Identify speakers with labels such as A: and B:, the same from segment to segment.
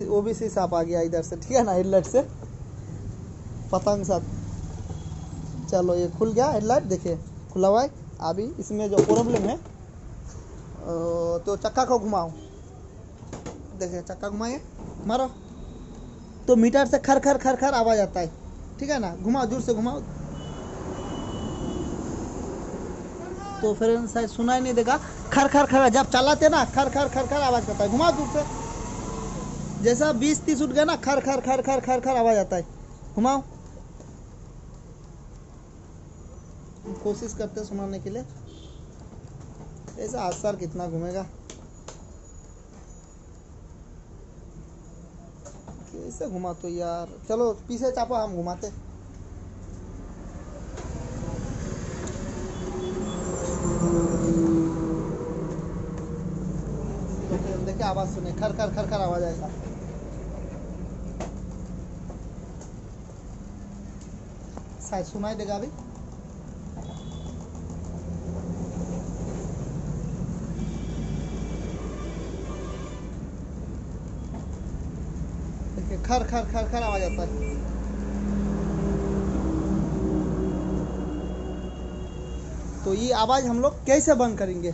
A: OBC सांप आ गया इधर से, ठीक है ना, हेडलाइट से पतंग साथ। चलो ये खुल गया हेडलाइट, देखिए खुला हुआ है। अभी इसमें जो प्रॉब्लम है तो चक्का को घुमाओ, देखिए चक्का घुमाइए, मारो तो मीटर से खर खर खर खर आवाज आता है, ठीक है ना। घुमाओ, जोर से घुमाओ तो फिर शायद सुनाई नहीं देगा। खर खर खर जब चलाते ना खर खर खर खर आवाज करता है। घुमाओ दूर से, जैसा 20-30 उठ गया ना खर खर खर खर खर खर आवाज आता है। घुमाओ, कोशिश करते सुनाने के लिए। ऐसा आसार कितना घूमेगा, कैसे घुमा तो यार। चलो पीछे चापो, हम घुमाते। देखिए आवाज सुने, खर खर खर खर आवाज आएगा। शायद सुनाई देगा अभी। देखिए खर खर खर खर आवाज आता है। तो ये आवाज हम लोग कैसे बंद करेंगे?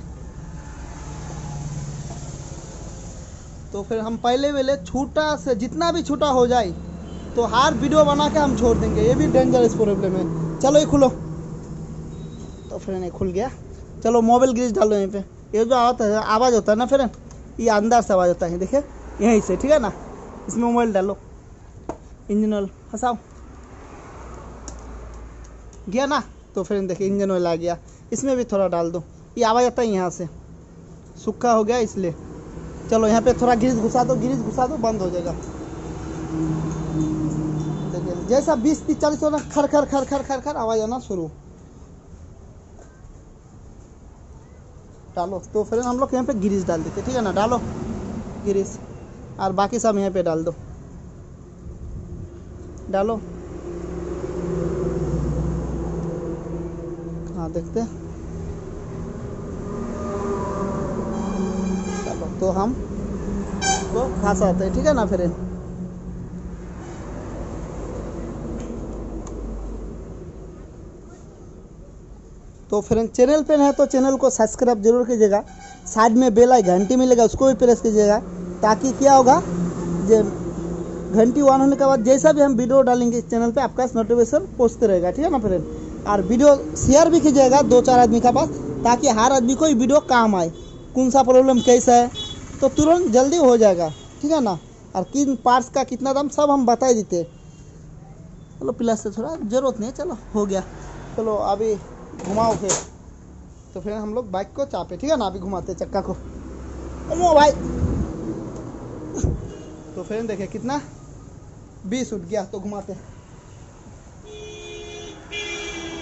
A: तो फिर हम पहले छोटा से जितना भी छोटा हो जाए तो हर वीडियो बना के हम छोड़ देंगे। ये भी डेंजरस प्रॉब्लम है। चलो ये खुलो, तो फिर नहीं खुल गया। चलो मोबाइल ग्रीस डालो यहीं पे। ये जो आवाज़ होता है ना, फिर ये अंदर से आवाज़ होता है, देखिए यहीं से, ठीक है ना। इसमें मोबाइल डालो, इंजन ऑयल फंसाओ, गया ना। तो फिर देखिए इंजन ऑयल आ गया। इसमें भी थोड़ा डाल दो, ये आवाज़ आता है यहाँ से। सूखा हो गया इसलिए। चलो यहाँ पे थोड़ा ग्रीस घुसा दो, ग्रीस घुसा दो, बंद हो जाएगा। देखिए जैसा 20-30-40 होना खर खर खर खर खर खर आवाज आना शुरू। डालो तो फिर हम लोग यहाँ पे ग्रीस डाल देते, ठीक है ना। डालो ग्रीस और बाकी सब यहाँ पे डाल दो। डालो, हाँ देखते हैं। चलो तो हम तो खासा आता है, ठीक है ना। फिर तो फ्रेंड चैनल पे है तो चैनल को सब्सक्राइब जरूर कीजिएगा। साइड में बेल आई घंटी मिलेगा, उसको भी प्रेस कीजिएगा, ताकि क्या होगा, जो घंटी ऑन होने के बाद जैसा भी हम वीडियो डालेंगे इस चैनल पे आपका नोटिफिकेशन पहुंचते रहेगा, ठीक है ना फ्रेंड। और वीडियो शेयर भी कीजिएगा 2-4 आदमी के पास, ताकि हर आदमी को ये वीडियो काम आए। कौन सा प्रॉब्लम कैसा है तो तुरंत जल्दी हो जाएगा, ठीक है ना। और किन पार्ट्स का कितना दाम सब हम बता ही देते। चलो प्लस से थोड़ा ज़रूरत नहीं है, चलो हो गया। चलो अभी घुमाओ फिर। तो फिर हम लोग बाइक को चापे, ठीक है ना। अभी घुमाते चक्का को, घुमाओ भाई। तो फिर देखिए कितना 20 उठ गया, तो घुमाते।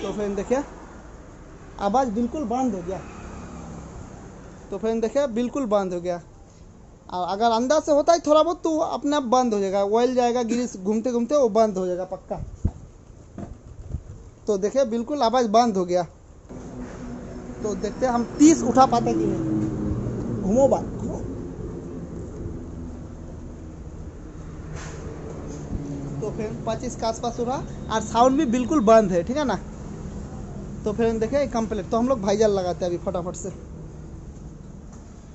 A: तो फिर देखिए आवाज़ बिल्कुल बंद हो गया। तो फिर देखिए बिल्कुल बंद हो गया। और अगर अंदर से होता है थोड़ा बहुत तो अपने आप बंद हो जाएगा, ऑयल जाएगा, ग्रीस घूमते घूमते वो बंद हो जाएगा पक्का। तो देखिए बिल्कुल आवाज़ बंद हो गया। तो देखते हैं हम 30 उठा पाते कि नहीं। घूमो बात, घूमो। तो फिर 25 के आसपास उठा और साउंड भी बिल्कुल बंद है, ठीक है ना। तो फिर देखिए कंप्लीट। तो हम लोग भाईजान लगाते हैं अभी फटाफट से।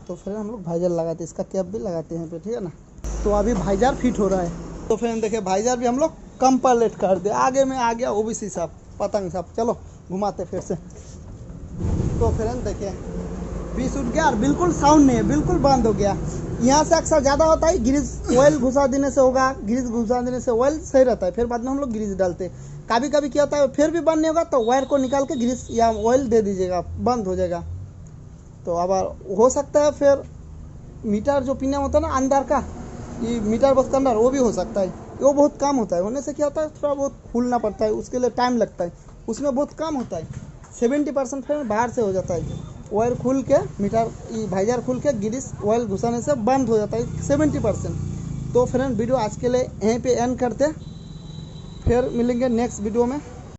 A: तो फिर हम लोग भाईजार लगाते हैं, इसका कैप भी लगाते हैं पे, ठीक है ना। तो अभी भाईजार फिट हो रहा है। तो फिर देखिए भाईजार भी हम लोग कंप्लीट कर दे। आगे में आ गया ओबीसी साहब, पतंग साहब। चलो घुमाते फिर से। तो फिर देखिए 20 उठ गया और बिल्कुल साउंड नहीं है, बिल्कुल बंद हो गया। यहाँ से अक्सर ज़्यादा होता है, ग्रीस ऑयल घुसा देने से होगा। ग्रीस घुसा देने से ऑयल सही रहता है, फिर बाद में हम लोग ग्रीस डालते हैं। कभी कभी क्या होता है फिर भी बंद नहीं होगा, तो वायर को निकाल के ग्रीस या ऑयल दे दीजिएगा, बंद हो जाएगा। तो अब हो सकता है फिर मीटर जो पिना होता है ना अंदर का, ये मीटर बस का अंदर, वो भी हो सकता है। वो बहुत काम होता है, होने से क्या होता है थोड़ा बहुत खुलना पड़ता है, उसके लिए टाइम लगता है, उसमें बहुत काम होता है। 70% फिर बाहर से हो जाता है। वायर खुल के मीटर ये भाईजार खुल के ग्रीस ऑयल घुसाने से बंद हो जाता है 70%। तो फ्रेंड वीडियो आज के लिए यहीं पे एंड करते, फिर मिलेंगे नेक्स्ट वीडियो में।